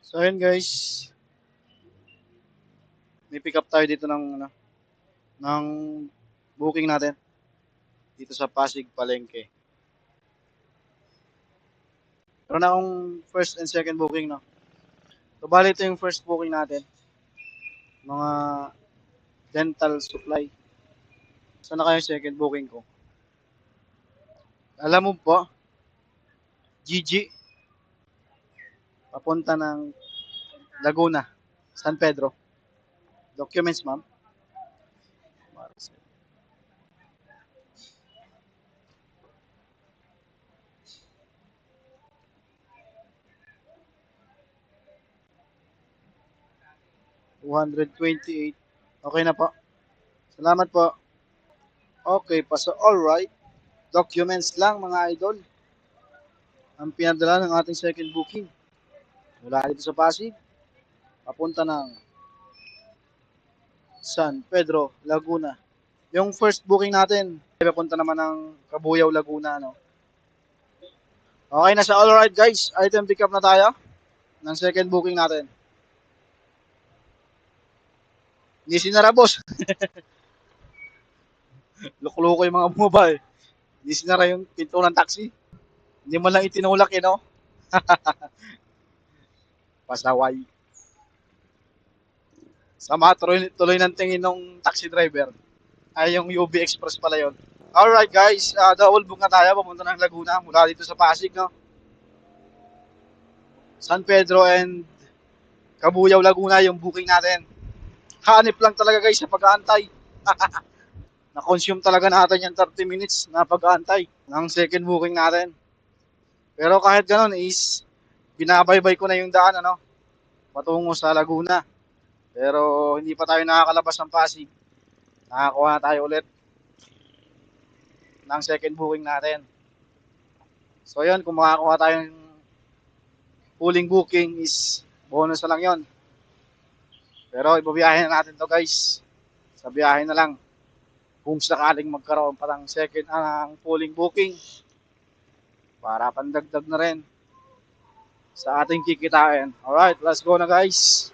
So ayun guys, may pick up tayo dito ng booking natin dito sa Pasig Palengke. Meron na akong first and second booking, no. So bali ito yung first booking natin. Mga dental supply. Sana kayo second booking ko. Alam mo po, GG papunta ng Laguna, San Pedro. Documents, ma'am. 228. Okay na po. Salamat po. Okay pa, so alright. Documents lang mga idol. Ang pinadala ng ating second booking. Mula dito sa Pasig, papunta ng San Pedro, Laguna. Yung first booking natin, papunta naman ng Cabuyao, Laguna, no? Okay na siya. Alright guys, item pick up na tayo ng second booking natin. Hindi sinara, boss. Loko-loko yung mga bumaba eh. Hindi sinara yung pinto ng taxi. Hindi mo lang itinulak eh, no? Pasaway. Sama tuloy ng tingin ng taxi driver. Ay, yung UB Express pala yun. Alright guys, double book na tayo. Papunta ng Laguna mula dito sa Pasig, no? San Pedro and Cabuyao, Laguna yung booking natin. Hanip lang talaga guys sa pag-aantay. Na-consume talaga natin yung 30 minutes na pag-aantay ng second booking natin. Pero kahit ganun is, binabaybay ko na yung daan, ano, patungo sa Laguna. Pero hindi pa tayo nakakalabas ng Pasig. Nakakuha na tayo ulit ng second booking natin. So yun, kung makakuha tayong pooling booking is bonus na lang yun. Pero ibabiyahin na natin to guys. Sa biyahe na lang. Kung sakaling magkaroon pa ng second ang pooling booking para pandagdag na rin sa ating kikitain. Alright, let's go na guys.